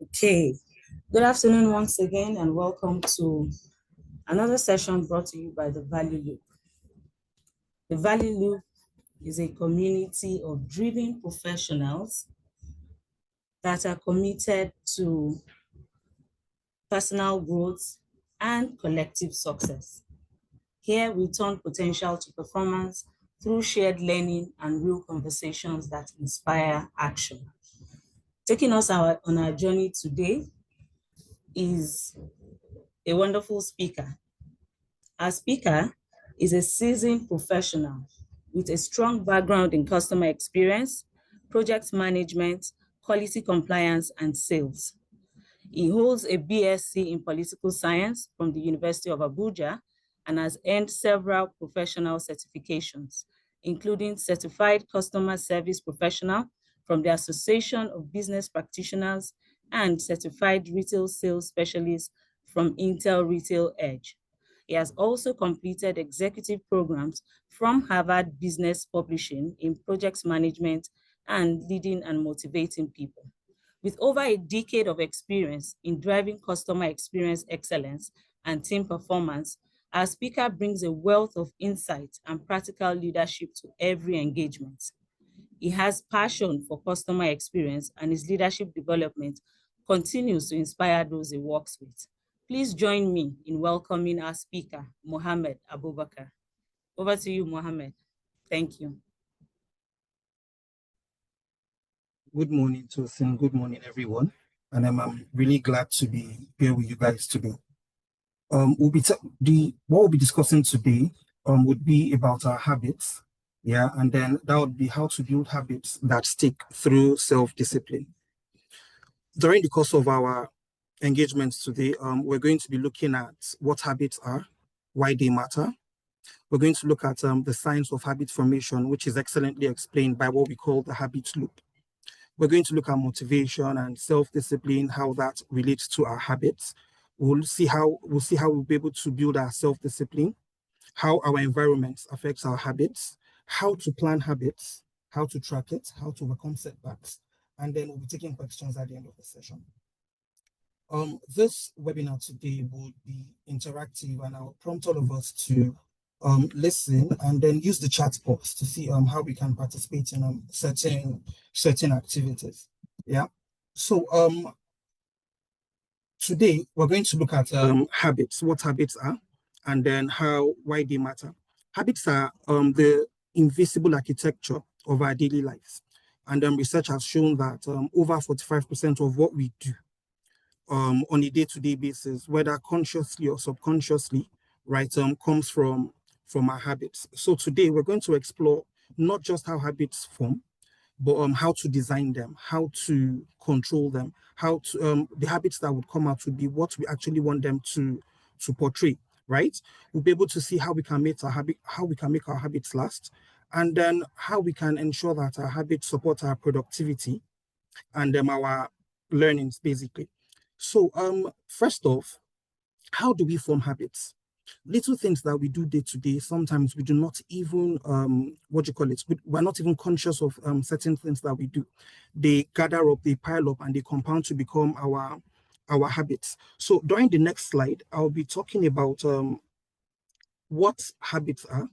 Okay, good afternoon once again, and welcome to another session brought to you by the Value Loop. The Value Loop is a community of driven professionals that are committed to personal growth and collective success. Here we turn potential to performance through shared learning and real conversations that inspire action. Taking us on our journey today is a wonderful speaker. Our speaker is a seasoned professional with a strong background in customer experience, project management, quality compliance, and sales. He holds a BSc in political science from the University of Abuja and has earned several professional certifications, including Certified Customer Service Professional from the Association of Business Practitioners and Certified Retail Sales Specialist from Intel Retail Edge. He has also completed executive programs from Harvard Business Publishing in project management and leading and motivating people. With over a decade of experience in driving customer experience excellence and team performance, our speaker brings a wealth of insight and practical leadership to every engagement. He has passion for customer experience, and his leadership development continues to inspire those he works with. Please join me in welcoming our speaker, Mohammed Abubakar. Over to you, Mohammed. Thank you. Good morning, Tosin. Good morning, everyone. And I'm really glad to be here with you guys today. What we'll be discussing today would be about our habits, and then that would be how to build habits that stick through self-discipline. During the course of our engagements today, we're going to be looking at what habits are, why they matter. We're going to look at the science of habit formation, which is excellently explained by what we call the habit loop. We're going to look at motivation and self-discipline, how that relates to our habits. We'll see how we'll be able to build our self-discipline, how our environment affects our habits, how to plan habits, how to track it, how to overcome setbacks, and then we'll be taking questions at the end of the session. This webinar today will be interactive, and I'll prompt all of us to listen and then use the chat box to see how we can participate in certain activities. So today we're going to look at habits, what habits are, and then why they matter. Habits are the invisible architecture of our daily lives, and research has shown that over 45% of what we do on a day-to-day basis, whether consciously or subconsciously, comes from our habits. So today we're going to explore not just how habits form, but how to design them, how to control them, how to the habits that would come out would be what we actually want them to portray, right? We'll be able to see how we can make our habits last, and then how we can ensure that our habits support our productivity and our learnings, basically. So first off, how do we form habits? Little things that we do day to day, sometimes we do not even, we're not even conscious of certain things that we do. They gather up, they pile up, and they compound to become our habits. So during the next slide, I'll be talking about what habits are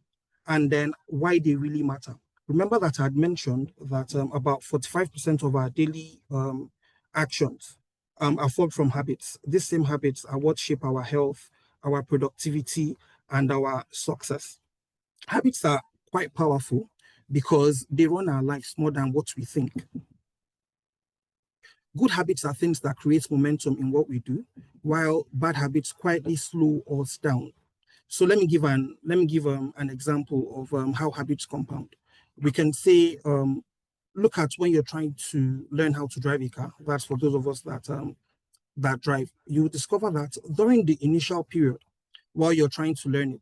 and then why they really matter. Remember that I had mentioned that about 45% of our daily actions are formed from habits. These same habits are what shape our health, our productivity, and our success. Habits are quite powerful because they run our lives more than what we think. Good habits are things that create momentum in what we do, while bad habits quietly slow us down. So let me give an example of how habits compound. We can say, look at when you're trying to learn how to drive a car. That's for those of us that drive. You discover that during the initial period, while you're trying to learn it,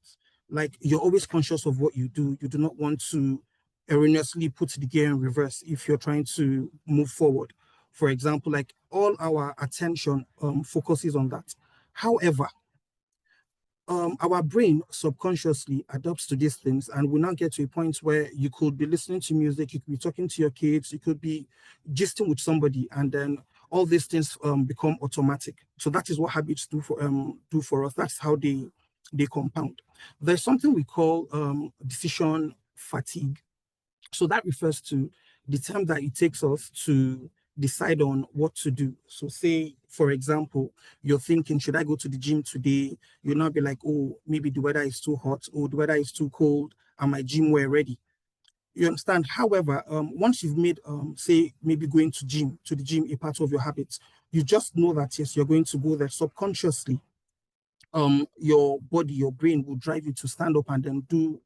like you're always conscious of what you do. You do not want to erroneously put the gear in reverse if you're trying to move forward. For example, like all our attention focuses on that. However, our brain subconsciously adapts to these things, and we now get to a point where you could be listening to music, you could be talking to your kids, you could be gisting with somebody, and then all these things become automatic. So that is what habits do for us. That's how they compound. There's something we call decision fatigue. So that refers to the time that it takes us to decide on what to do. So say, for example, you're thinking, should I go to the gym today? You'll not be like, oh, maybe the weather is too hot or the weather is too cold and my gym wear ready. You understand? However, once you've made, say, maybe going to the gym a part of your habits, you just know that, yes, you're going to go there subconsciously. Your body, your brain will drive you to stand up and then do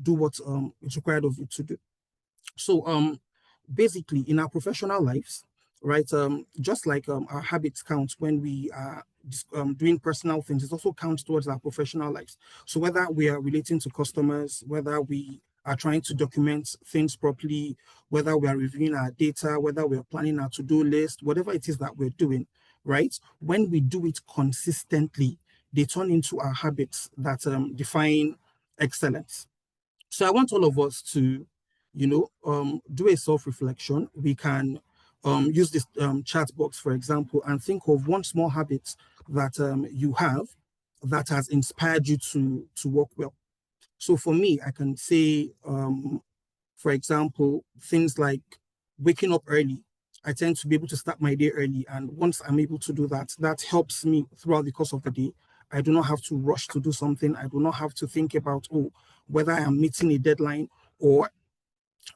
what is required of you to do. So basically in our professional lives, right, just like our habits count when we are doing personal things, it also counts towards our professional lives. So whether we are relating to customers, whether we are trying to document things properly, whether we are reviewing our data, whether we are planning our to-do list, whatever it is that we're doing, right, when we do it consistently, they turn into our habits that define excellence. So I want all of us to, do a self-reflection. We can use this chat box, for example, and think of one small habit that you have that has inspired you to work well. So for me, I can say, for example, things like waking up early. I tend to be able to start my day early. And once I'm able to do that, that helps me throughout the course of the day. I do not have to rush to do something. I do not have to think about, oh, whether I am meeting a deadline or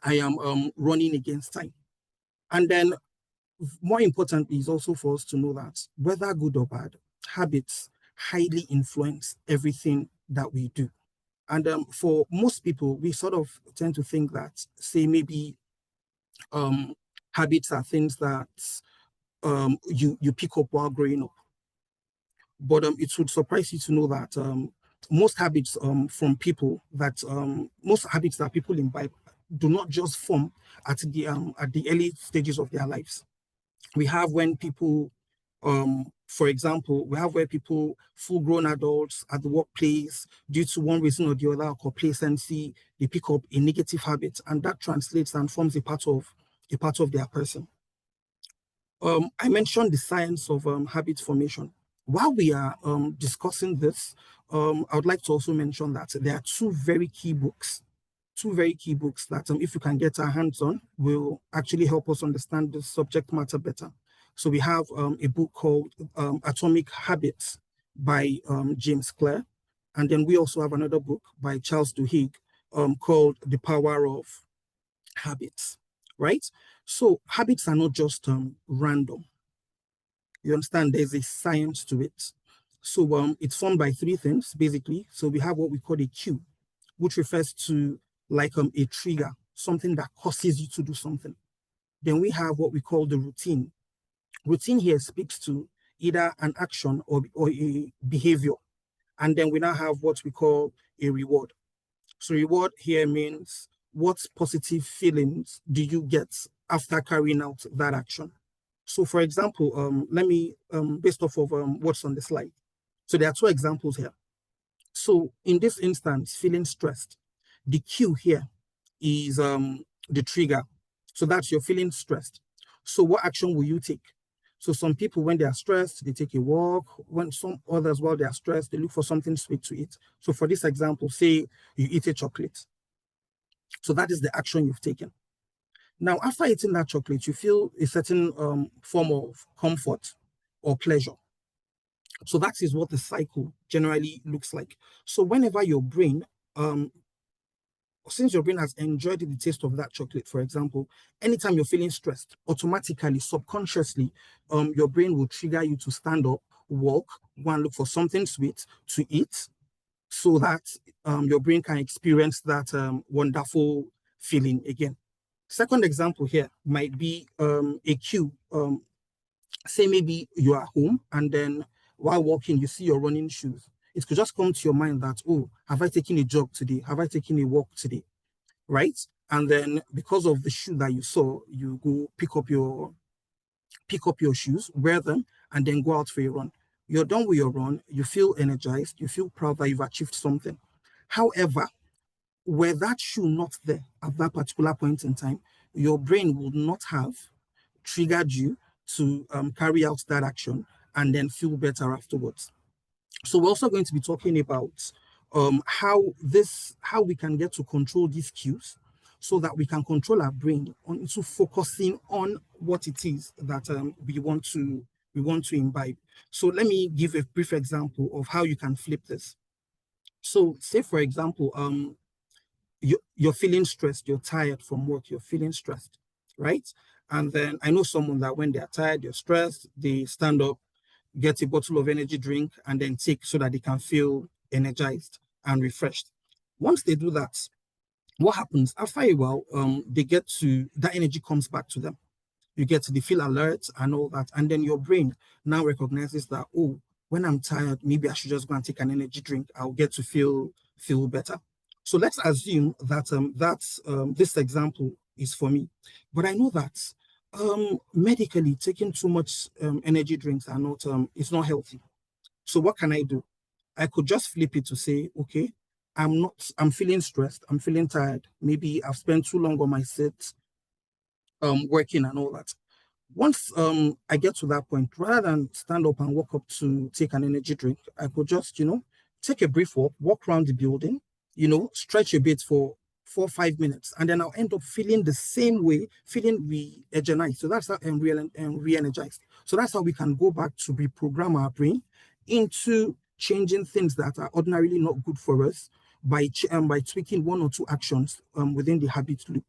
I am running against time. And then more importantly is also for us to know that whether good or bad, habits highly influence everything that we do. And for most people, we sort of tend to think that, say, maybe habits are things that you pick up while growing up. But it would surprise you to know that most habits from people that most habits that people imbibe do not just form at the early stages of their lives. We have when people, for example, we have where people, full-grown adults at the workplace, due to one reason or the other, complacency, they pick up a negative habit, and that translates and forms a part of their person. I mentioned the science of habit formation. While we are discussing this, I would like to also mention that there are two very key books that if you can get our hands on, will actually help us understand the subject matter better. So we have a book called Atomic Habits by James Clear. And then we also have another book by Charles Duhigg called The Power of Habits, right? So habits are not just random. You understand? There's a science to it. So it's formed by three things, basically. So we have what we call a cue, which refers to like a trigger, something that causes you to do something. Then we have what we call the routine. Routine here speaks to either an action or a behavior. And then we now have what we call a reward. So reward here means what positive feelings do you get after carrying out that action? So for example, let me, based off of what's on the slide. So there are two examples here. So in this instance, feeling stressed, the cue here is the trigger. So that's you're feeling stressed. So what action will you take? So some people, when they are stressed, they take a walk. When some others, while they are stressed, they look for something sweet to eat. So for this example, say you eat a chocolate. So that is the action you've taken. Now, after eating that chocolate, you feel a certain form of comfort or pleasure. So that is what the cycle generally looks like. So whenever your brain, since your brain has enjoyed the taste of that chocolate, for example, anytime you're feeling stressed, automatically, subconsciously, your brain will trigger you to stand up, walk, go and look for something sweet to eat, so that your brain can experience that wonderful feeling again. Second example here might be a cue. Say maybe you are home and then while walking, you see your running shoes. It could just come to your mind that, oh, have I taken a jog today? Have I taken a walk today? Right? And then because of the shoe that you saw, you go pick up your shoes, wear them, and then go out for a run. You're done with your run, you feel energized, you feel proud that you've achieved something. However, were that shoe not there at that particular point in time, your brain would not have triggered you to carry out that action and then feel better afterwards. So we're also going to be talking about how we can get to control these cues so that we can control our brain into focusing on what it is that we want to imbibe. So let me give a brief example of how you can flip this. So say, for example, you're feeling stressed, you're tired from work, you're feeling stressed, right? And then I know someone that when they're tired, they're stressed, they stand up, get a bottle of energy drink, and then take so that they can feel energized and refreshed. Once they do that, what happens after a while? They get to that energy comes back to them. They feel alert and all that, and then your brain now recognizes that, oh, when I'm tired, maybe I should just go and take an energy drink. I'll get to feel better. So let's assume that this example is for me, but I know that medically taking too much energy drinks are not it's not healthy. So what can I do? I could just flip it to say, okay, I'm feeling stressed, I'm feeling tired. Maybe I've spent too long on my sit, working and all that. Once I get to that point, rather than stand up and walk up to take an energy drink, I could just, take a brief walk around the building, stretch a bit for 4 or 5 minutes, and then I'll end up feeling the same way, feeling re-energized. So that's how I'm re-energized. So that's how we can go back to reprogram our brain into changing things that are ordinarily not good for us by tweaking one or two actions within the habit loop.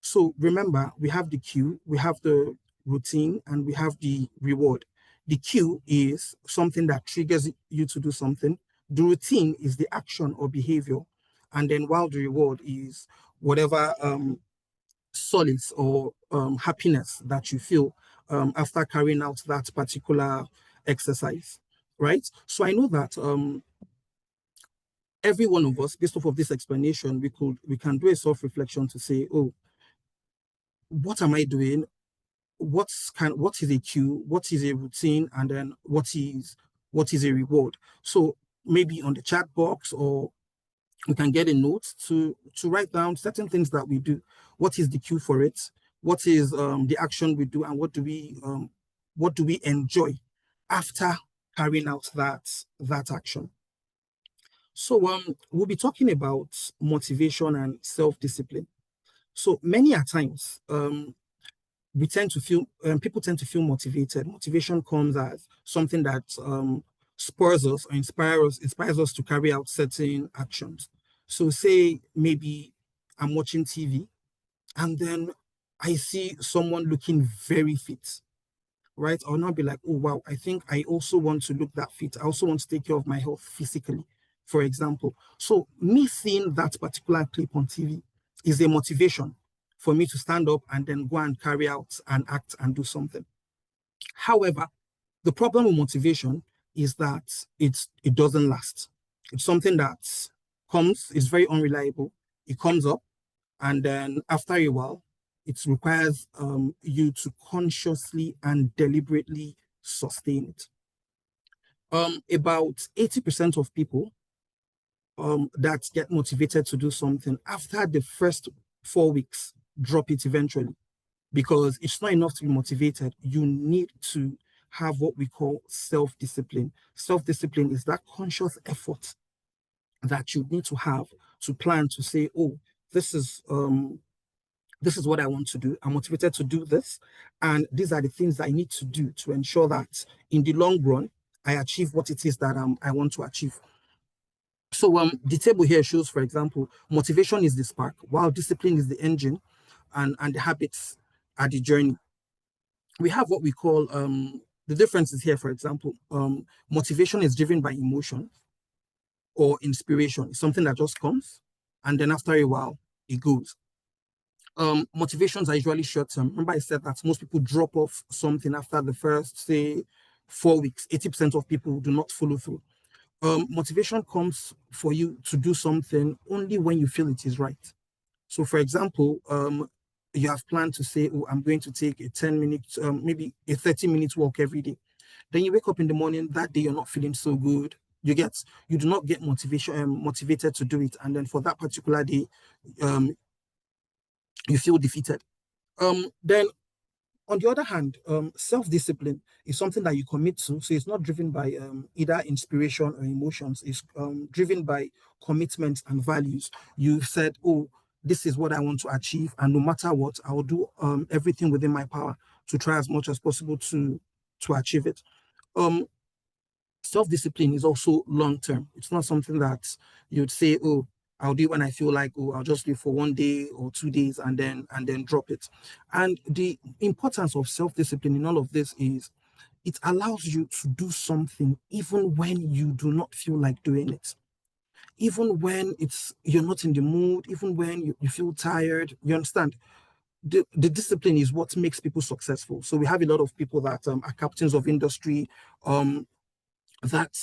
So remember, we have the cue, we have the routine, and we have the reward. The cue is something that triggers you to do something. The routine is the action or behavior. And then while the reward is whatever solace or happiness that you feel after carrying out that particular exercise, right? So I know that every one of us, based off of this explanation, we can do a self-reflection to say, oh, what am I doing? What is a cue, what is a routine, and then what is a reward? So maybe on the chat box, or we can get a note to write down certain things that we do. What is the cue for it? What is the action we do, and what do we enjoy after carrying out that action? So we'll be talking about motivation and self-discipline. So many a times we tend to feel people tend to feel motivated. Motivation comes as something that spurs us or inspires us to carry out certain actions. So say maybe I'm watching TV and then I see someone looking very fit, right? I'll not be like, oh wow, I think I also want to look that fit. I also want to take care of my health physically, for example. So me seeing that particular clip on TV is a motivation for me to stand up and then go and carry out and act and do something. However, the problem with motivation is that it doesn't last. It's something that is very unreliable. It comes up, and then after a while, it requires you to consciously and deliberately sustain it. About 80% of people that get motivated to do something after the first 4 weeks drop it eventually, because it's not enough to be motivated. You need to have what we call self-discipline. Self-discipline is that conscious effort that you need to have to plan to say, oh, this is what I want to do. I'm motivated to do this, and these are the things I need to do to ensure that in the long run I achieve what it is that I want to achieve. So the table here shows, for example, motivation is the spark, while discipline is the engine, and the habits are the journey. We have what we call the differences here. For example, motivation is driven by emotion or inspiration. It's something that just comes, and then after a while it goes. Motivations are usually short term. Remember I said that most people drop off something after the first, say, 4 weeks. 80% of people do not follow through. Motivation comes for you to do something only when you feel it is right. So for example, you have planned to say, oh, I'm going to take a 10-minute, maybe a 30-minute walk every day. Then you wake up in the morning, that day you're not feeling so good. You do not get motivated to do it. And then for that particular day, you feel defeated. Then On the other hand, self-discipline is something that you commit to. So it's not driven by either inspiration or emotions. It's driven by commitments and values. You've said, oh, this is what I want to achieve. And no matter what, I will do everything within my power to try as much as possible to achieve it. Self-discipline is also long-term. It's not something that you'd say, oh, I'll do it when I feel like, oh, I'll just do it for 1 day or 2 days and then drop it. And the importance of self-discipline in all of this is it allows you to do something even when you do not feel like doing it. Even when you're not in the mood, even when you feel tired, you understand? The discipline is what makes people successful. So we have a lot of people that are captains of industry that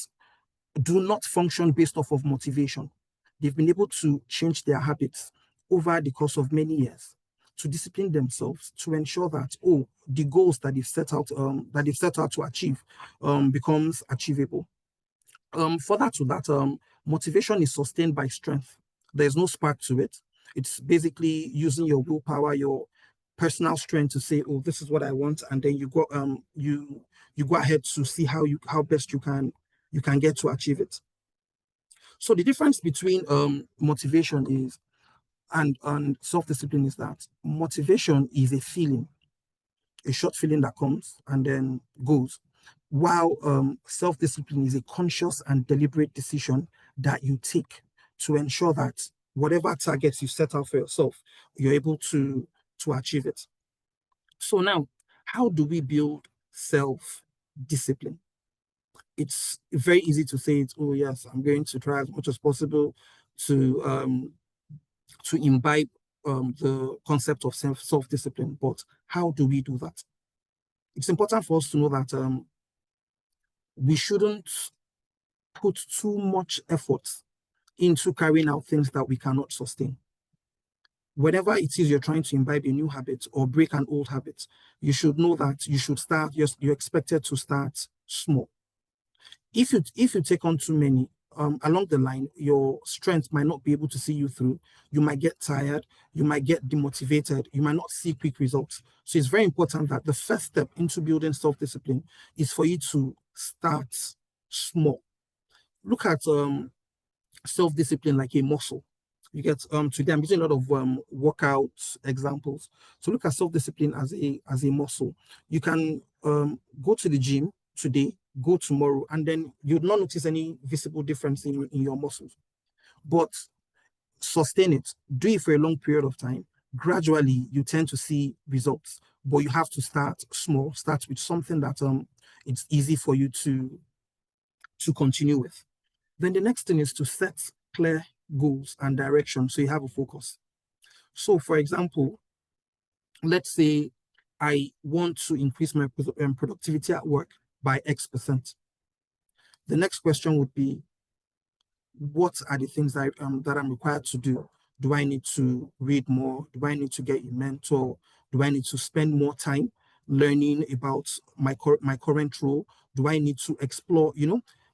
do not function based off of motivation. They've been able to change their habits over the course of many years to discipline themselves to ensure that, oh, the goals that they've set out to achieve becomes achievable. Further to that, motivation is sustained by strength. There's no spark to it. It's basically using your willpower, your personal strength to say, oh, this is what I want, and then you go ahead to see how best you can get to achieve it. So the difference between motivation is and self-discipline is that motivation is a feeling, a short feeling that comes and then goes, while self-discipline is a conscious and deliberate decision that you take to ensure that whatever targets you set out for yourself, you're able to achieve it. So now, how do we build self-discipline? It's very easy to say it, oh yes, I'm going to try as much as possible to imbibe the concept of self-discipline, but how do we do that? It's important for us to know that we shouldn't put too much effort into carrying out things that we cannot sustain. Whatever it is you're trying to imbibe a new habit or break an old habit, you should know that you're expected to start small. If you take on too many, along the line, your strength might not be able to see you through. You might get tired. You might get demotivated. You might not see quick results. So it's very important that the first step into building self-discipline is for you to start small. Look at self-discipline like a muscle. You get today I'm using a lot of workout examples. So look at self-discipline as a muscle. You can go to the gym today, go tomorrow, and then you'd not notice any visible difference in your muscles. But sustain it, do it for a long period of time. Gradually, you tend to see results, but you have to start small. Start with something that it's easy for you to continue with. Then the next thing is to set clear goals and direction so you have a focus. So, for example, let's say I want to increase my productivity at work by X%. The next question would be, what are the things that I'm required to do? Do I need to read more? Do I need to get a mentor? Do I need to spend more time learning about my current role? Do I need to explore,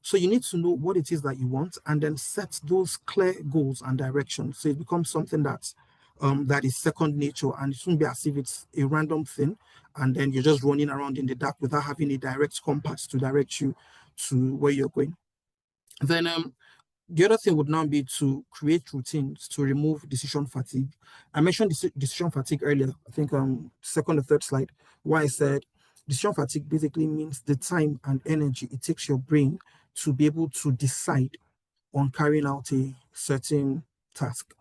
So you need to know what it is that you want and then set those clear goals and directions. So it becomes something that is second nature, and it shouldn't be as if it's a random thing and then you're just running around in the dark without having a direct compass to direct you to where you're going. Then the other thing would now be to create routines to remove decision fatigue. I mentioned decision fatigue earlier, I think second or third slide, where I said decision fatigue basically means the time and energy it takes your brain to be able to decide on carrying out a certain task,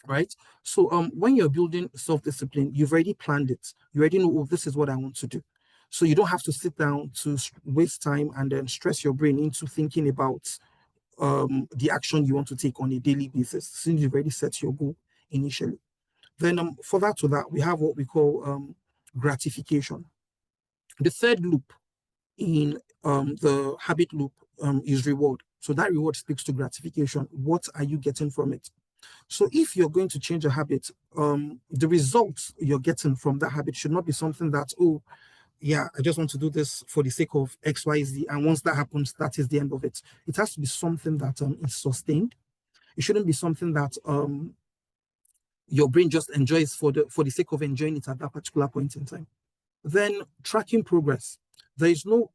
right? So when you're building self-discipline, you've already planned it. You already know, oh, this is what I want to do. So you don't have to sit down to waste time and then stress your brain into thinking about the action you want to take on a daily basis, since you've already set your goal initially. Then further to that, we have what we call gratification. The third loop in the habit loop is reward. So that reward speaks to gratification. What are you getting from it? So if you're going to change a habit, the results you're getting from that habit should not be something that, oh, yeah, I just want to do this for the sake of X, Y, Z. And once that happens, that is the end of it. It has to be something that is sustained. It shouldn't be something that your brain just enjoys for the sake of enjoying it at that particular point in time. Then tracking progress. There is no,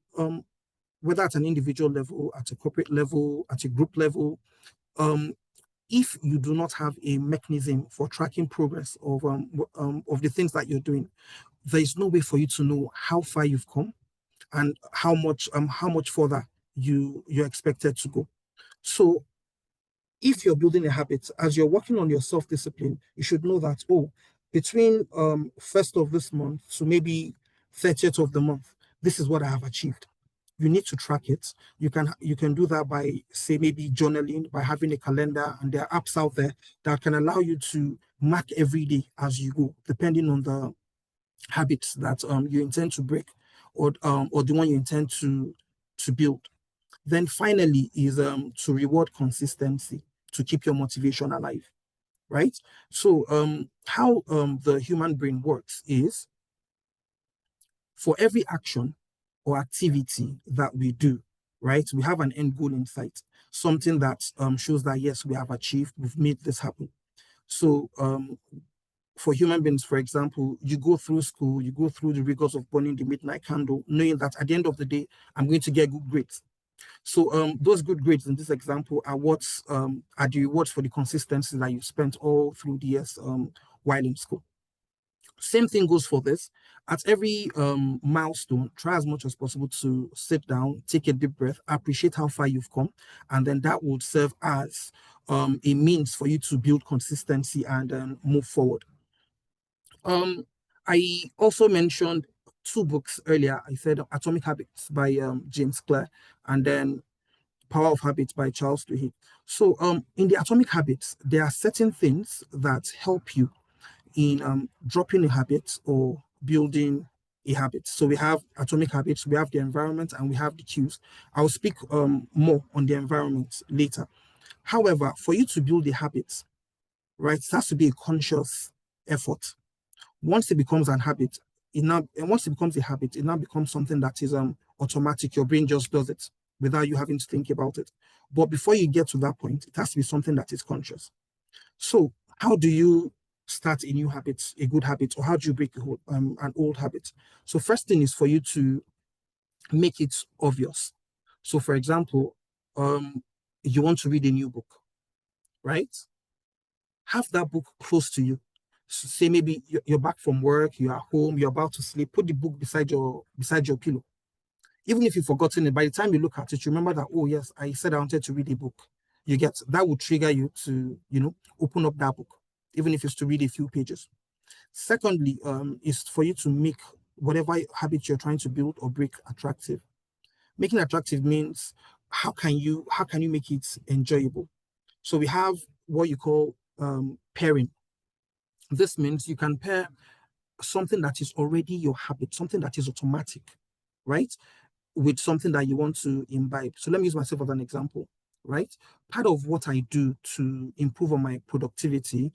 whether at an individual level, at a corporate level, at a group level, if you do not have a mechanism for tracking progress of the things that you're doing, there is no way for you to know how far you've come and how much further you're expected to go. So if you're building a habit, as you're working on your self-discipline, you should know that, oh, between 1st of this month to maybe 30th of the month, this is what I have achieved. You need to track it. You can do that by, say, maybe journaling, by having a calendar, and there are apps out there that can allow you to mark every day as you go, depending on the habits that you intend to break, or the one you intend to build. Then finally is to reward consistency, to keep your motivation alive, right? So how the human brain works is, for every action or activity that we do, right, we have an end goal in sight, something that shows that, yes, we have achieved, we've made this happen. So for human beings, for example, you go through school, you go through the rigors of burning the midnight candle, knowing that at the end of the day, I'm going to get good grades. So those good grades in this example are are the rewards for the consistency that you spent all through the years while in school. Same thing goes for this. At every milestone, try as much as possible to sit down, take a deep breath, appreciate how far you've come, and then that would serve as a means for you to build consistency and move forward. I also mentioned 2 books earlier. I said Atomic Habits by James Clear, and then Power of Habits by Charles Duhigg. So in the Atomic Habits, there are certain things that help you in dropping a habit or building a habit. So we have Atomic Habits, we have the environment, and we have the cues. I'll speak more on the environment later. However, for you to build a habit, right, it has to be a conscious effort. Once it becomes an habit, once it becomes a habit, it now becomes something that is automatic. Your brain just does it without you having to think about it. But before you get to that point, it has to be something that is conscious. So how do you start a new habit, a good habit, or how do you break an old habit? So first thing is for you to make it obvious. So for example, you want to read a new book, right? Have that book close to you. So say maybe you're back from work, you're at home, you're about to sleep, put the book beside your pillow. Even if you've forgotten it, by the time you look at it, you remember that, oh yes, I said I wanted to read a book. You get that will trigger you to, open up that book, even if it's to read a few pages. Secondly, is for you to make whatever habit you're trying to build or break attractive. Making attractive means how can you make it enjoyable? So we have what you call pairing. This means you can pair something that is already your habit, something that is automatic, right, with something that you want to imbibe. So let me use myself as an example, right? Part of what I do to improve on my productivity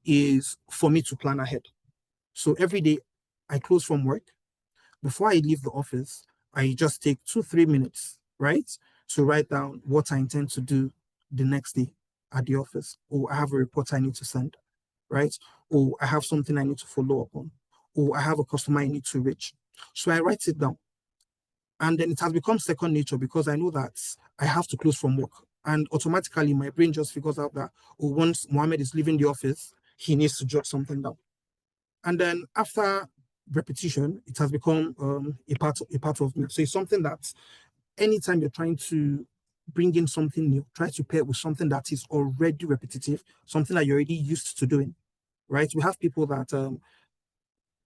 is for me to plan ahead. So every day I close from work. Before I leave the office, I just take 2-3 minutes, right, to write down what I intend to do the next day at the office. Or I have a report I need to send, right? Or I have something I need to follow up on. Or I have a customer I need to reach. So I write it down. And then it has become second nature because I know that I have to close from work. And automatically my brain just figures out that, oh, once Mohammed is leaving the office, he needs to jot something down. And then after repetition, it has become a part of me. So it's something that anytime you're trying to bring in something new, try to pair it with something that is already repetitive, something that you're already used to doing, right? We have people that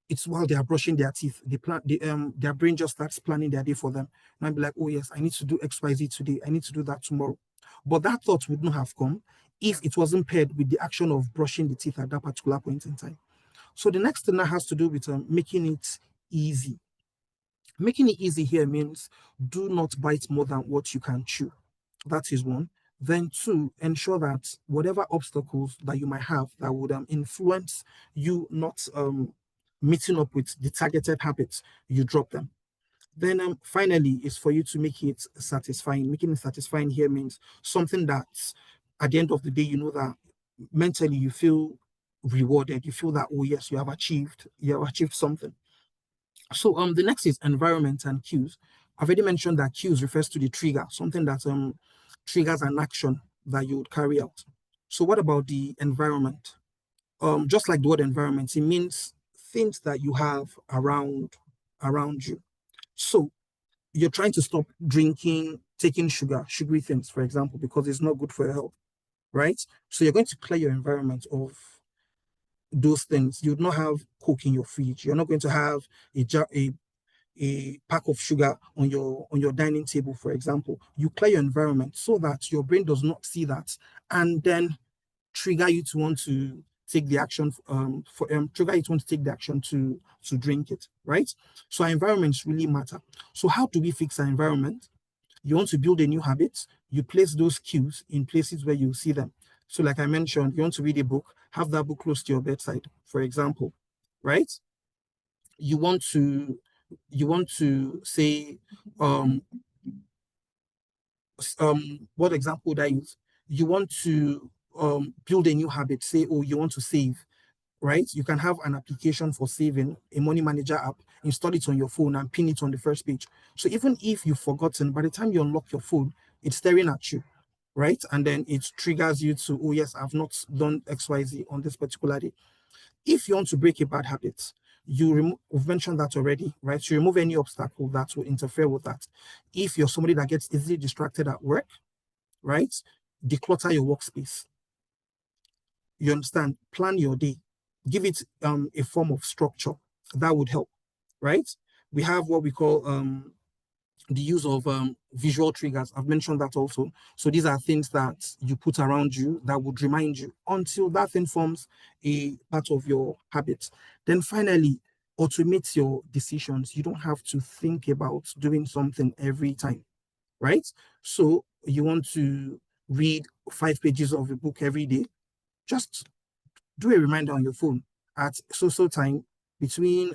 it's while they are brushing their teeth, their brain just starts planning their day for them. And I'd be like, oh yes, I need to do XYZ today. I need to do that tomorrow. But that thought would not have come if it wasn't paired with the action of brushing the teeth at that particular point in time. So the next thing that has to do with making it easy. Making it easy here means do not bite more than what you can chew. That is one. Then two, ensure that whatever obstacles that you might have that would influence you not meeting up with the targeted habits, you drop them. Then finally is for you to make it satisfying. Making it satisfying here means something that at the end of the day, you know that mentally you feel rewarded. You feel that, oh yes, you have achieved something. So the next is environment and cues. I've already mentioned that cues refers to the trigger, something that triggers an action that you would carry out. So what about the environment? Just like the word environment, it means things that you have around you. So you're trying to stop drinking, taking sugary things, for example, because it's not good for your health, right? So you're going to clear your environment of those things. You would not have Coke in your fridge. You're not going to have a pack of sugar on your dining table, for example. You clear your environment so that your brain does not see that and then trigger you to want to take the action trigger you to want to take the action to drink it, right? So our environments really matter. So how do we fix our environment? You want to build a new habit, you place those cues in places where you see them. So like I mentioned, you want to read a book, have that book close to your bedside, for example, right? You want to say, what example would I use? You want to build a new habit, say, oh, you want to save, right? You can have an application for saving, a money manager app, install it on your phone and pin it on the first page. So even if you've forgotten, by the time you unlock your phone, it's staring at you, right? And then it triggers you to, oh yes, I've not done XYZ on this particular day. If you want to break a bad habit, we've mentioned that already, right? You remove any obstacle that will interfere with that. If you're somebody that gets easily distracted at work, right? Declutter your workspace. You understand? Plan your day. Give it a form of structure. That would help, right? We have what we call the use of visual triggers. I've mentioned that also. So these are things that you put around you that would remind you until that thing forms a part of your habits. Then finally, automate your decisions. You don't have to think about doing something every time, right? So you want to read 5 pages of a book every day, just do a reminder on your phone at so time between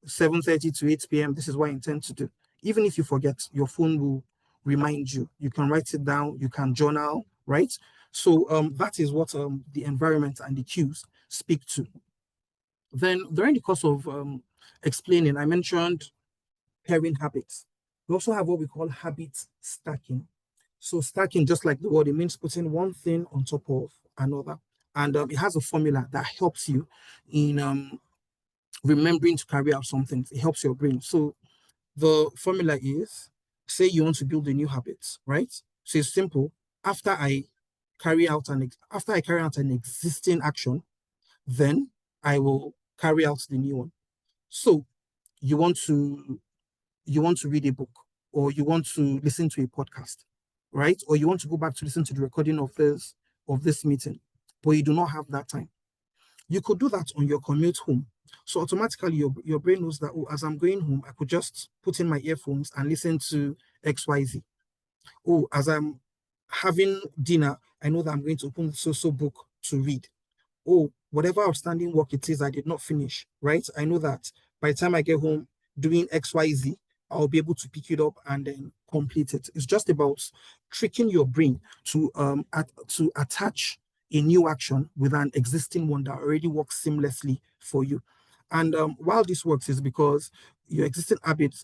7:30 to 8 p.m. This is what I intend to do. Even if you forget, your phone will remind you. You can write it down, you can journal, right? So that is what the environment and the cues speak to. Then during the course of explaining, I mentioned pairing habits. We also have what we call habit stacking. So stacking, just like the word, it means putting one thing on top of another. And it has a formula that helps you in remembering to carry out some things. It helps your brain. So the formula is, say you want to build a new habit, right? So it's simple. After I carry out an existing action, then I will carry out the new one. So you want to read a book, or you want to listen to a podcast, right? Or you want to go back to listen to the recording of this meeting, but you do not have that time. You could do that on your commute home. So automatically your brain knows that, oh, as I'm going home, I could just put in my earphones and listen to XYZ. Oh, as I'm having dinner, I know that I'm going to open the so book to read. Oh, whatever outstanding work it is I did not finish, right? I know that by the time I get home doing XYZ, I'll be able to pick it up and then complete it. It's just about tricking your brain to attach a new action with an existing one that already works seamlessly for you. And while this works is because your existing habits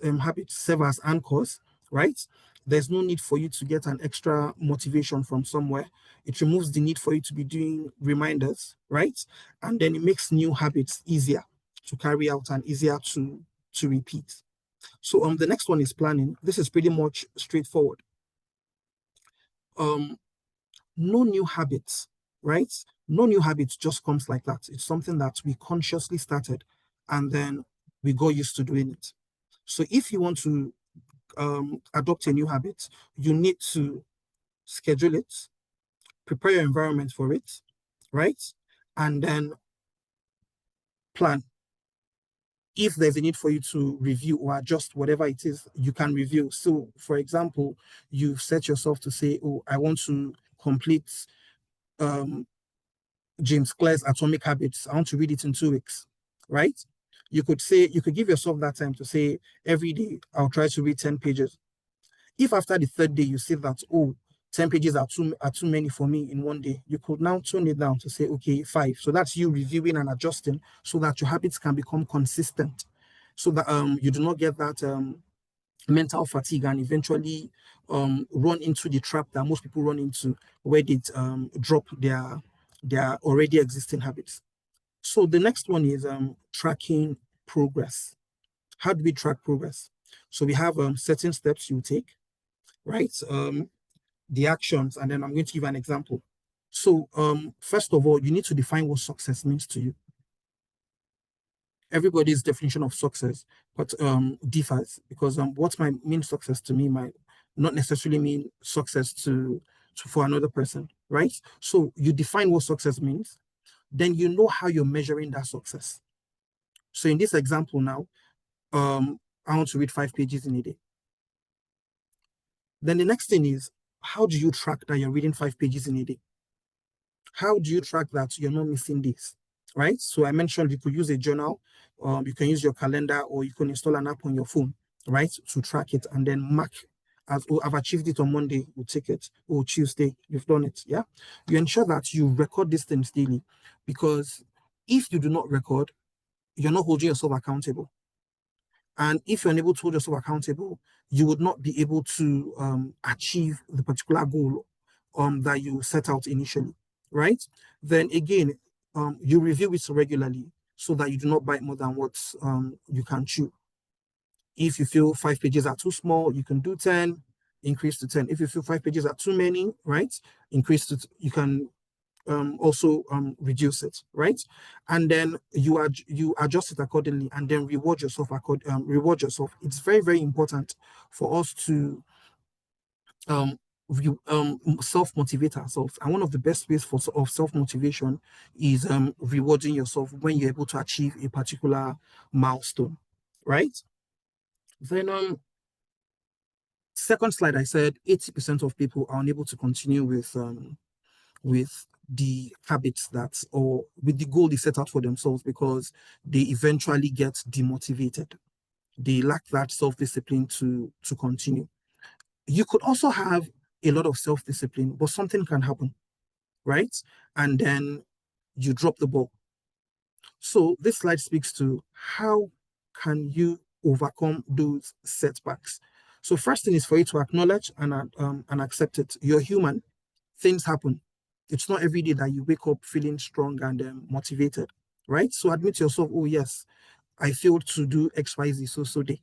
serve as anchors, right? There's no need for you to get an extra motivation from somewhere. It removes the need for you to be doing reminders, right? And then it makes new habits easier to carry out and easier to repeat. So the next one is planning. This is pretty much straightforward. No new habits, right? No new habits just comes like that. It's something that we consciously started and then we got used to doing it. So if you want to adopt a new habit, you need to schedule it, prepare your environment for it, right? And then plan. If there's a need for you to review or adjust whatever it is, you can review. So, for example, you've set yourself to say, oh, I want to complete James Clear's Atomic Habits. I want to read it in 2 weeks, right? You could give yourself that time to say, every day, I'll try to read 10 pages. If after the 3rd day you see that, oh, 10 pages are too many for me in one day, you could now tone it down to say, okay, 5. So that's you reviewing and adjusting so that your habits can become consistent. so that you do not get that mental fatigue and eventually run into the trap that most people run into, where they drop their already existing habits. So the next one is tracking progress. How do we track progress? So we have certain steps you take, right? The actions, and then I'm going to give an example. So first of all, you need to define what success means to you. Everybody's definition of success but differs, because what might mean success to me might not necessarily mean success to for another person, right? So you define what success means, then you know how you're measuring that success. So in this example now, I want to read 5 pages in a day. Then the next thing is, how do you track that you're reading 5 pages in a day? How do you track that you're not missing this, right? So I mentioned you could use a journal, you can use your calendar, or you can install an app on your phone, right, to track it and then mark as, oh, I've achieved it on Monday, you take it, or Tuesday, you've done it, yeah? You ensure that you record these things daily, because if you do not record, you're not holding yourself accountable. And if you're unable to hold yourself accountable, you would not be able to achieve the particular goal that you set out initially, right? Then again, you review it regularly so that you do not bite more than what you can chew. If you feel 5 pages are too small, you can do 10, increase to 10. If you feel 5 pages are too many, right, increase to, you can also reduce it, right? And then you adjust it accordingly, and then reward yourself. It's very, very important for us to self-motivate ourselves. And one of the best ways of self-motivation is rewarding yourself when you're able to achieve a particular milestone, right? Then second slide, I said 80% of people are unable to continue with the habits or with the goal they set out for themselves, because they eventually get demotivated. They lack that self-discipline to continue. You could also have a lot of self-discipline, but something can happen, right? And then you drop the ball. So this slide speaks to how can you overcome those setbacks. So first thing is for you to acknowledge and accept it. You're human. Things happen. It's not every day that you wake up feeling strong and motivated, right? So admit to yourself, oh yes, I failed to do XYZ so day.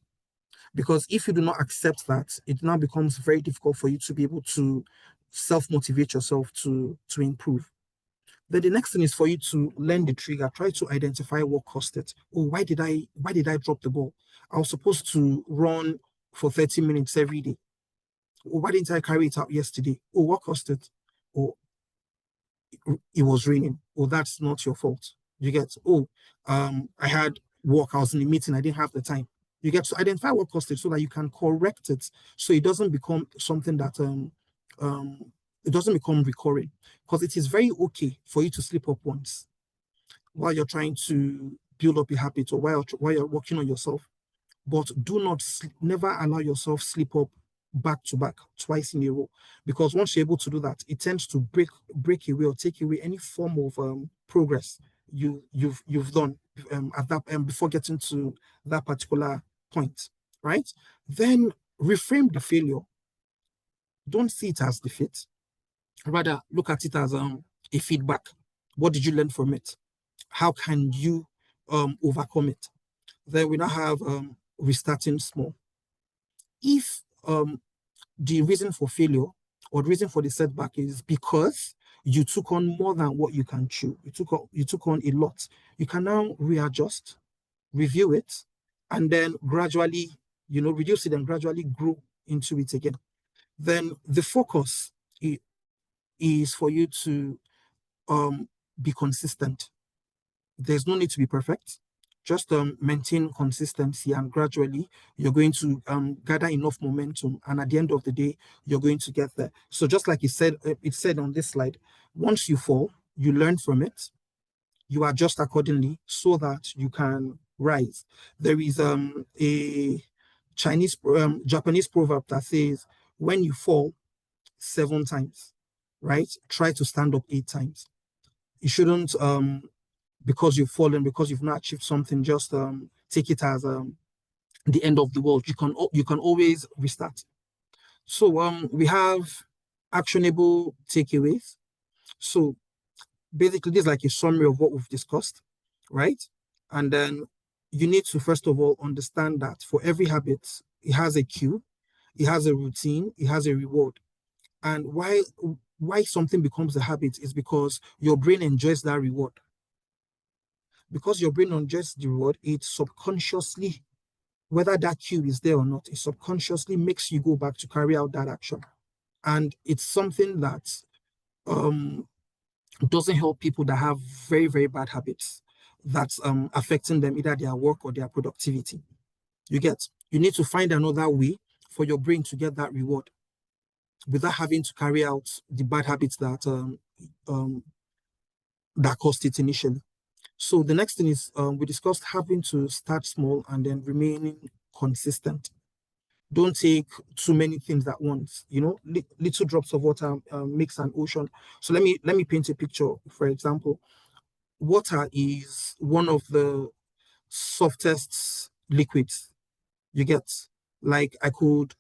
Because if you do not accept that, it now becomes very difficult for you to be able to self-motivate yourself to improve. Then the next thing is for you to learn the trigger. Try to identify what caused it. Oh, why did I drop the ball? I was supposed to run for 30 minutes every day. Oh, why didn't I carry it out yesterday? Oh, what caused it? Oh, it was raining. Oh, that's not your fault. You get, oh, I had work, I was in a meeting, I didn't have the time. You get to identify what caused it so that you can correct it, so it doesn't become something that it doesn't become recurring. Because it is very okay for you to slip up once while you're trying to build up a habit, or while you're working on yourself. But do not never allow yourself slip up back to back twice in a row, because once you're able to do that, it tends to break away or take away any form of progress you've done at that before getting to that particular point, right? Then reframe the failure. Don't see it as defeat. Rather, look at it as a feedback. What did you learn from it? How can you overcome it? Then we now have restarting small. If the reason for failure or the reason for the setback is because you took on more than what you can chew, you took on a lot, you can now readjust, review it, and then gradually, reduce it and gradually grow into it again. Then the focus is for you to be consistent. There's no need to be perfect. Just maintain consistency, and gradually you're going to gather enough momentum, and at the end of the day, you're going to get there. So just like it said on this slide, once you fall, you learn from it, you adjust accordingly so that you can rise. There is a Japanese proverb that says, when you fall 7 times, right, try to stand up 8 times. You shouldn't because you've fallen, because you've not achieved something, just take it as the end of the world. You can always restart. So we have actionable takeaways. So basically, this is like a summary of what we've discussed, right? And then you need to first of all understand that for every habit, it has a cue, it has a routine, it has a reward. And why something becomes a habit is because your brain enjoys that reward. Because your brain enjoys the reward, it subconsciously, whether that cue is there or not, it subconsciously makes you go back to carry out that action. And it's something that doesn't help people that have very, very bad habits that's affecting them, either their work or their productivity. You need to find another way for your brain to get that reward without having to carry out the bad habits that caused it initially. So the next thing is we discussed having to start small and then remaining consistent. Don't take too many things at once. Little drops of water makes an ocean. So let me paint a picture. For example, water is one of the softest liquids you get. Like I could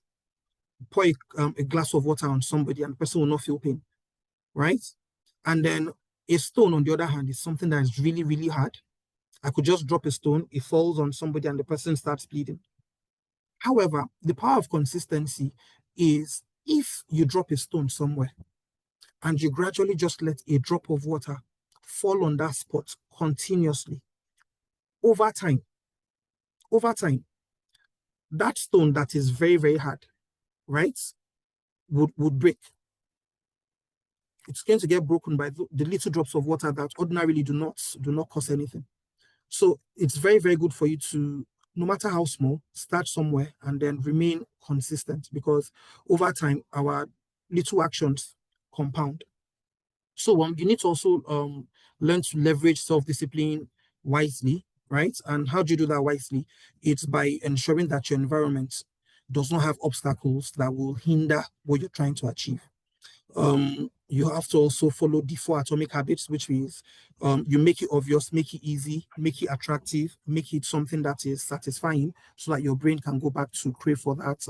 pour a glass of water on somebody and the person will not feel pain, right? And then a stone, on the other hand, is something that is really, really hard. I could just drop a stone, it falls on somebody and the person starts bleeding. However, the power of consistency is if you drop a stone somewhere and you gradually just let a drop of water fall on that spot continuously, over time, that stone that is very, very hard, right, would break. It's going to get broken by the little drops of water that ordinarily do not cause anything. So it's very, very good for you to, no matter how small, start somewhere and then remain consistent, because over time, our little actions compound. So you need to also learn to leverage self-discipline wisely, right? And how do you do that wisely? It's by ensuring that your environment does not have obstacles that will hinder what you're trying to achieve. You have to also follow the 4 atomic habits, which means you make it obvious, make it easy, make it attractive, make it something that is satisfying so that your brain can go back to crave for that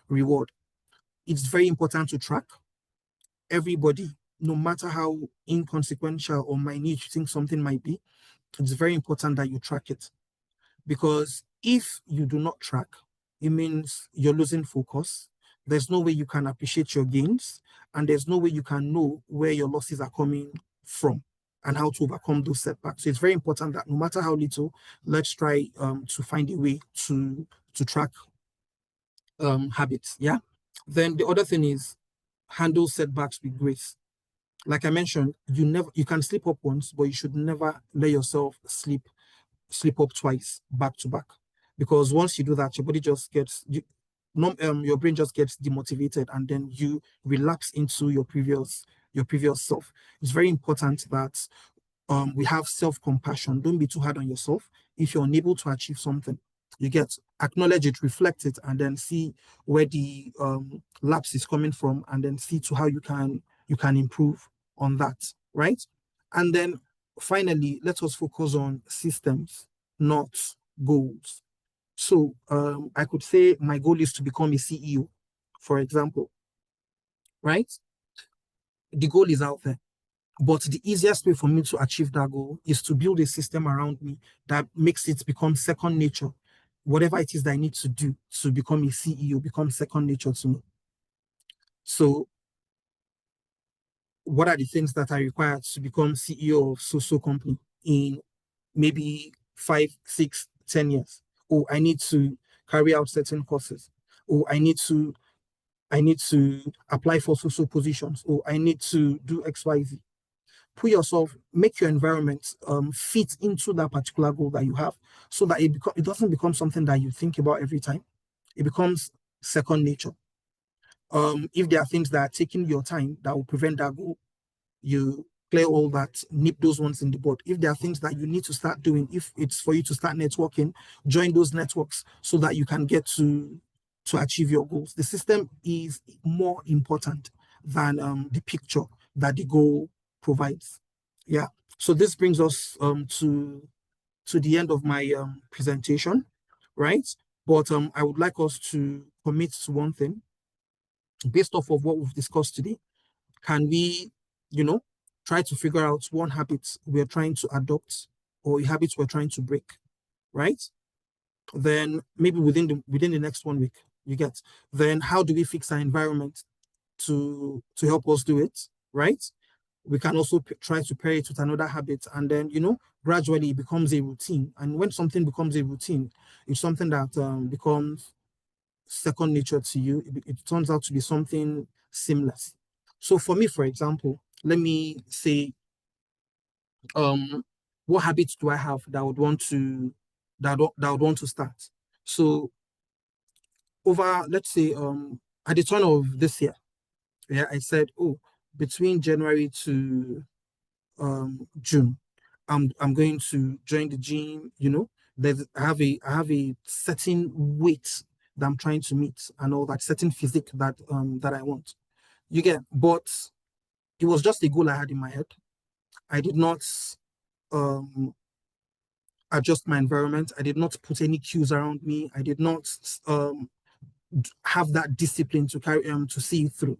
reward. It's very important to track. Everybody, no matter how inconsequential or minute you think something might be, it's very important that you track it. Because if you do not track, it means you're losing focus. There's no way you can appreciate your gains, and there's no way you can know where your losses are coming from and how to overcome those setbacks. So it's very important that no matter how little, let's try to find a way to track habits. Yeah. Then the other thing is handle setbacks with grace. Like I mentioned, you can slip up once, but you should never let yourself slip up twice back to back, because once you do that, your body just gets your brain just gets demotivated, and then you relapse into your previous self. It's very important that we have self-compassion. Don't be too hard on yourself. If you're unable to achieve something, acknowledge it, reflect it, and then see where the lapse is coming from, and then see to how you can improve on that, right? And then finally, let us focus on systems, not goals. So I could say my goal is to become a CEO, for example, right? The goal is out there. But the easiest way for me to achieve that goal is to build a system around me that makes it become second nature. Whatever it is that I need to do to become a CEO becomes second nature to me. So what are the things that are required to become CEO of so company in maybe 5, 6, 10 years? Or I need to carry out certain courses. Or I need to apply for social positions. Or I need to do XYZ. Make your environment fit into that particular goal that you have, so that it doesn't become something that you think about every time. It becomes second nature. If there are things that are taking your time that will prevent that goal, you clear all that, nip those ones in the bud. If there are things that you need to start doing, if it's for you to start networking, join those networks so that you can get to achieve your goals. The system is more important than the picture that the goal provides. Yeah. So this brings us to the end of my presentation, right? But I would like us to commit to one thing based off of what we've discussed today. Can we, try to figure out one habit we're trying to adopt or a habit we're trying to break, right? Then maybe within the next 1 week, you get. Then how do we fix our environment to help us do it, right? We can also try to pair it with another habit, and then gradually it becomes a routine. And when something becomes a routine, it's something that becomes second nature to you. It turns out to be something seamless. So for me, for example, let me say, what habits do I have that I would want to start? So over, let's say, at the turn of this year, yeah, I said, oh, between January to June, I'm going to join the gym. I have a certain weight that I'm trying to meet and all that, certain physique that I want. You get, but it was just a goal I had in my head. I did not um adjust my environment. I did not put any cues around me. I did not have that discipline to carry to see it through.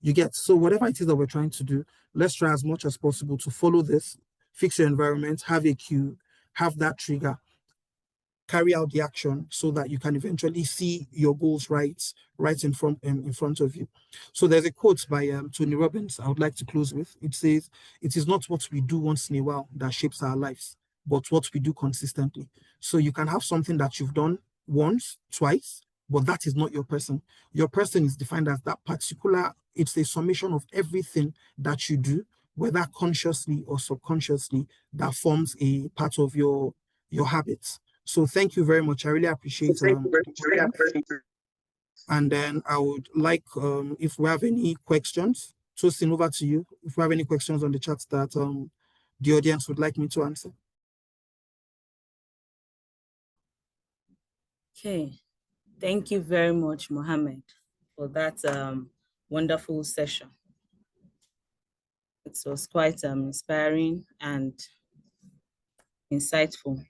You get, so whatever it is that we're trying to do, let's try as much as possible to follow this, fix your environment, have a cue, have that trigger, carry out the action so that you can eventually see your goals right in front of you. So there's a quote by Tony Robbins I would like to close with. It says, "It is not what we do once in a while that shapes our lives, but what we do consistently." So you can have something that you've done once, twice, but that is not your person. Your person is defined as that particular, it's a summation of everything that you do, whether consciously or subconsciously, that forms a part of your habits. So thank you very much. I really appreciate and then I would like, if we have any questions, Tosin, over to you. If we have any questions on the chat that the audience would like me to answer. Okay, thank you very much, Mohammed, for that wonderful session. It was quite inspiring and insightful.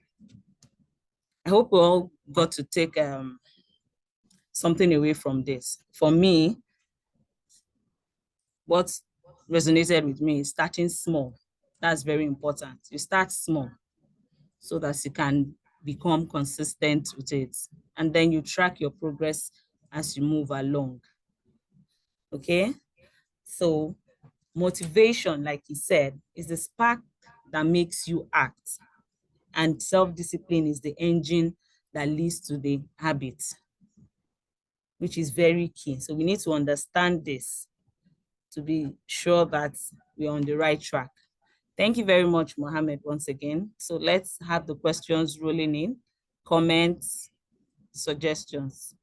I hope we all got to take something away from this. For me, what resonated with me is starting small. That's very important. You start small so that you can become consistent with it. And then you track your progress as you move along. Okay? So motivation, like he said, is the spark that makes you act. And self-discipline is the engine that leads to the habit, which is very key. So we need to understand this to be sure that we're on the right track. Thank you very much, Mohammed, once again. So let's have the questions rolling in, comments, suggestions.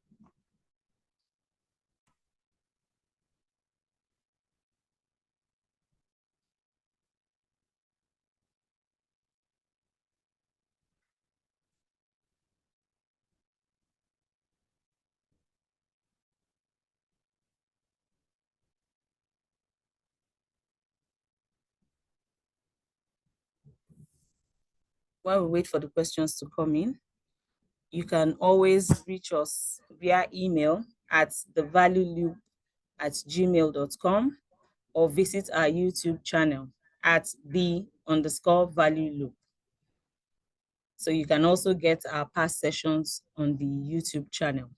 While we wait for the questions to come in, you can always reach us via email at thevalueloop@gmail.com or visit our YouTube channel at the_value loop. So you can also get our past sessions on the YouTube channel.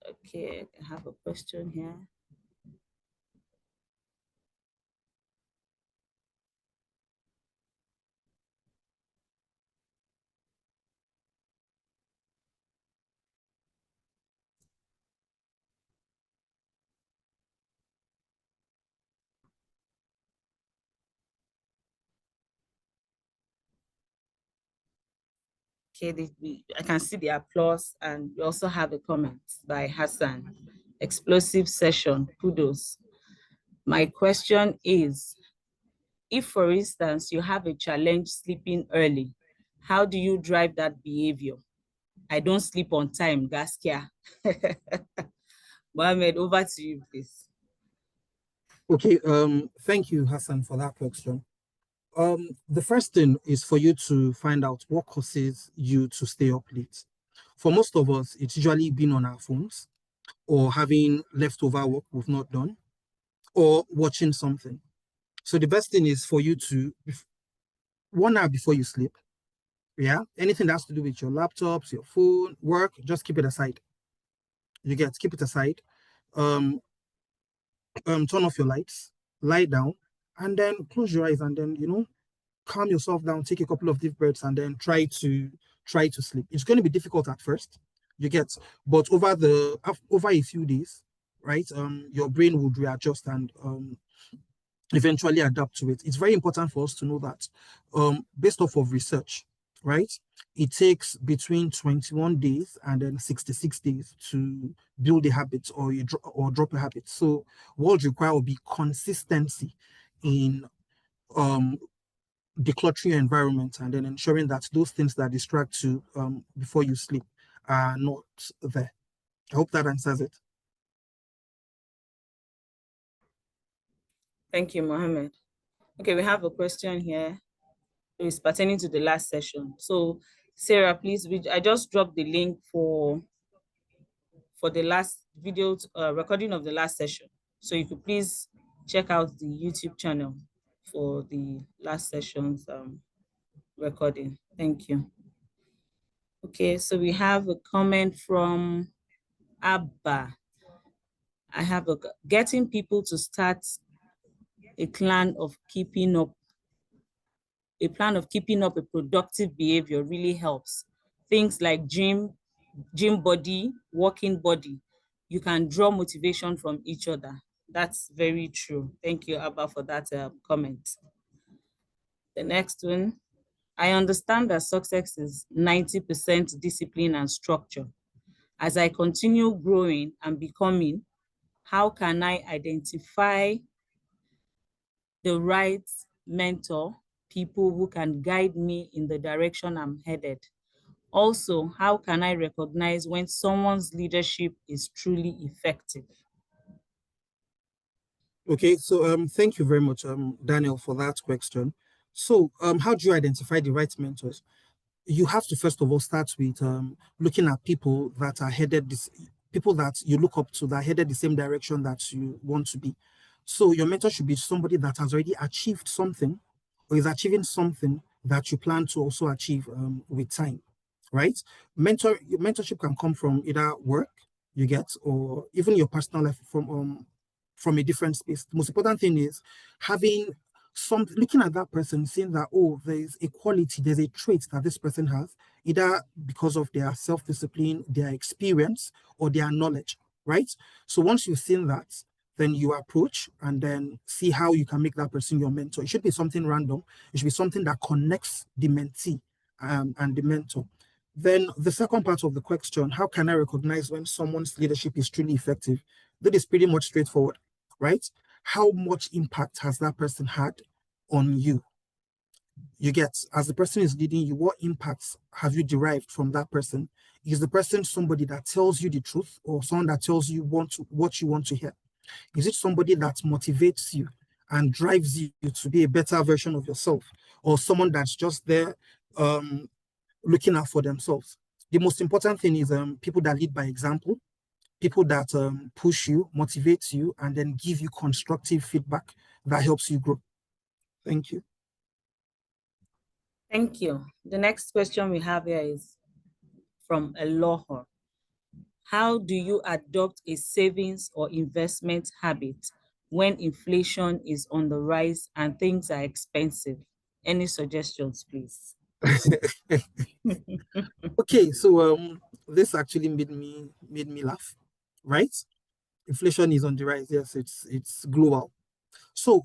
Okay, I have a question here. Okay, I can see the applause, and we also have a comment by Hassan. Explosive session, kudos. My question is, if for instance, you have a challenge sleeping early, how do you drive that behavior? I don't sleep on time, Gaskia. Mohammed, over to you, please. Okay, thank you, Hassan, for that question. The first thing is for you to find out what causes you to stay up late. For most of us, it's usually being on our phones or having leftover work we've not done or watching something. So the best thing is for you to, 1 hour before you sleep, yeah, anything that has to do with your laptops, your phone, work, just keep it aside. Keep it aside. Um, Turn off your lights, lie down, and then close your eyes, and then calm yourself down, take a couple of deep breaths, and then try to sleep. It's going to be difficult at first, but over a few days, right? Your brain would readjust and eventually adapt to it. It's very important for us to know that, based off of research, right? It takes between 21 days and then 66 days to build a habit or drop a habit. So what require will be consistency in um decluttering your environment and then ensuring that those things that distract you before you sleep are not there. I hope that answers it. Thank you, Mohammed. Okay, we have a question here. It's pertaining to the last session. So, Sarah, please, I just dropped the link for the last video recording of the last session. So you could please check out the YouTube channel for the last session's recording. Thank you. Okay, so we have a comment from Abba. I have getting people to start a plan of keeping up a productive behavior really helps. Things like gym body, walking body. You can draw motivation from each other. That's very true. Thank you, Abba, for that comment. The next one, I understand that success is 90% discipline and structure. As I continue growing and becoming, how can I identify the right mentor, people who can guide me in the direction I'm headed? Also, how can I recognize when someone's leadership is truly effective? Okay, so thank you very much, Daniel, for that question. So how do you identify the right mentors? You have to first of all start with looking at people that you look up to that are headed the same direction that you want to be. So your mentor should be somebody that has already achieved something or is achieving something that you plan to also achieve with time, right? Mentorship can come from either work or even your personal life from a different space. The most important thing is having looking at that person, seeing that, oh, there's a quality, there's a trait that this person has, either because of their self-discipline, their experience, or their knowledge, right? So once you've seen that, then you approach and then see how you can make that person your mentor. It should be something random. It should be something that connects the mentee and the mentor. Then the second part of the question, how can I recognize when someone's leadership is truly effective? That is pretty much straightforward, right? How much impact has that person had on you? As the person is leading you, what impacts have you derived from that person? Is the person somebody that tells you the truth or someone that tells you what you want to hear? Is it somebody that motivates you and drives you to be a better version of yourself, or someone that's just there looking out for themselves? The most important thing is people that lead by example, people that push you, motivate you, and then give you constructive feedback that helps you grow. Thank you. Thank you. The next question we have here is from Elohor. How do you adopt a savings or investment habit when inflation is on the rise and things are expensive? Any suggestions, please? Okay, so this actually made me laugh, right? Inflation is on the rise. Yes, it's global. So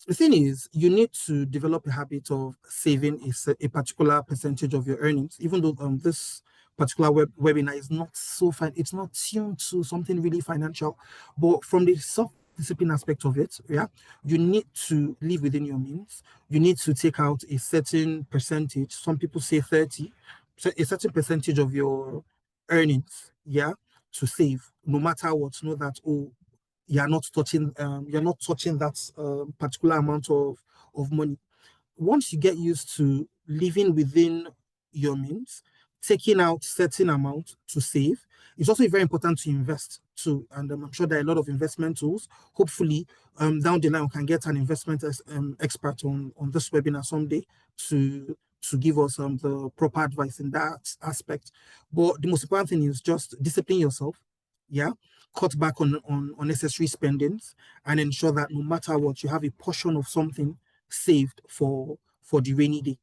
the thing is, you need to develop a habit of saving a particular percentage of your earnings, even though this particular webinar is not so fine, it's not tuned to something really financial, but from the self-discipline aspect of it, yeah, you need to live within your means. You need to take out a certain percentage. Some people say 30, so a certain percentage of your earnings, yeah, to save, no matter what. Know that, oh, you're not touching that particular amount of money. Once you get used to living within your means, taking out certain amount to save, it's also very important to invest too. And I'm sure there are a lot of investment tools. Hopefully, down the line, we can get an investment expert on this webinar someday to give us the proper advice in that aspect. But the most important thing is just discipline yourself. Yeah, cut back on unnecessary spendings, and ensure that no matter what, you have a portion of something saved for the rainy day.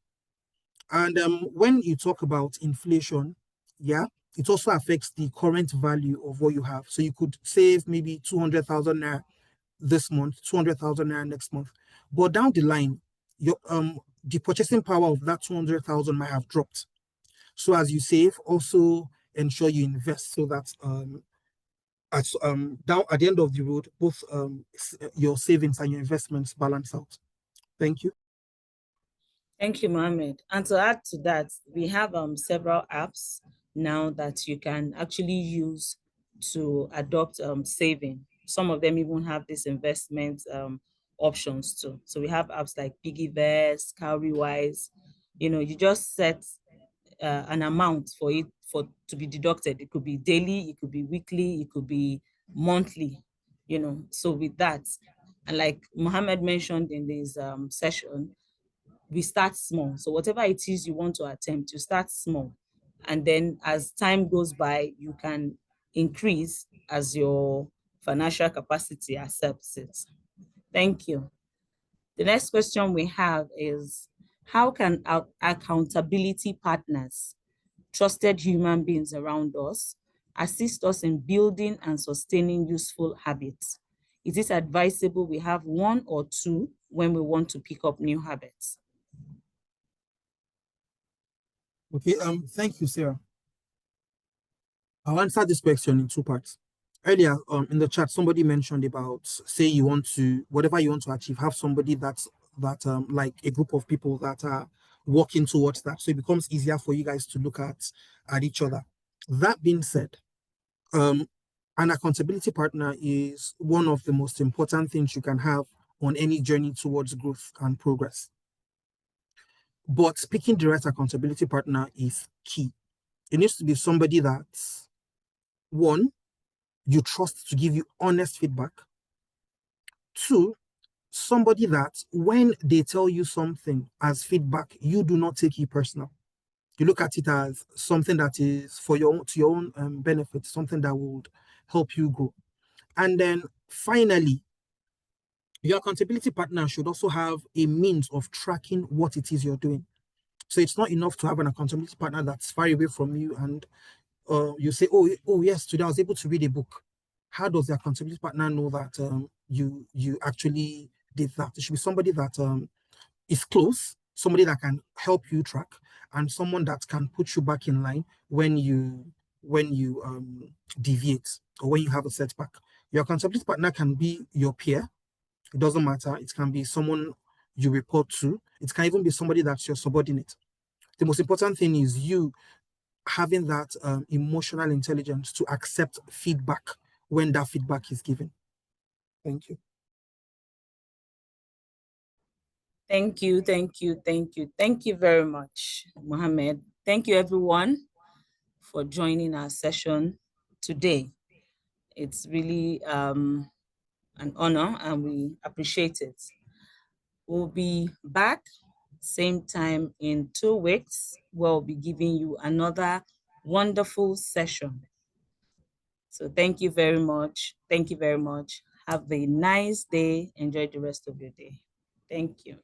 And when you talk about inflation, yeah, it also affects the current value of what you have. So you could save maybe 200,000 naira this month, 200,000 naira next month, but down the line, your the purchasing power of that 200,000 might have dropped. So as you save, also ensure you invest so that down at the end of the road, both your savings and your investments balance out. Thank you. Thank you, Mohammed. And to add to that, we have several apps now that you can actually use to adopt saving. Some of them even have this investment options too. So we have apps like Piggyvest, Cowrywise. You know, you just set an amount for it to be deducted. It could be daily, it could be weekly, it could be monthly. You know, so with that, and like Mohammed mentioned in this session, we start small. So whatever it is you want to attempt, you start small. And then as time goes by, you can increase as your financial capacity accepts it. Thank you. The next question we have is, how can our accountability partners, trusted human beings around us, assist us in building and sustaining useful habits? Is it advisable we have one or two when we want to pick up new habits? Okay, thank you, Sarah. I'll answer this question in two parts. Earlier, in the chat, somebody mentioned about, say you want to, whatever you want to achieve, have somebody that like a group of people that are working towards that. So it becomes easier for you guys to look at each other. That being said, an accountability partner is one of the most important things you can have on any journey towards growth and progress. But picking the right accountability partner is key. It needs to be somebody that, one, you trust to give you honest feedback. Two, somebody that when they tell you something as feedback, you do not take it personal. You look at it as something that is for your own benefit, something that would help you grow. And then finally, your accountability partner should also have a means of tracking what it is you're doing. So it's not enough to have an accountability partner that's far away from you and you say, oh yes, today I was able to read a book. How does the accountability partner know that you actually did that? It should be somebody that is close, somebody that can help you track, and someone that can put you back in line when you deviate or when you have a setback. Your accountability partner can be your peer. It doesn't matter. It can be someone you report to. It can even be somebody that's your subordinate. The most important thing is you having that emotional intelligence to accept feedback when that feedback is given. Thank you. Thank you, thank you, thank you. Thank you very much, Mohammed. Thank you, everyone, for joining our session today. It's really an honor and we appreciate it. We'll be back same time in 2 weeks. We'll be giving you another wonderful session. So thank you very much. Thank you very much. Have a nice day. Enjoy the rest of your day. Thank you.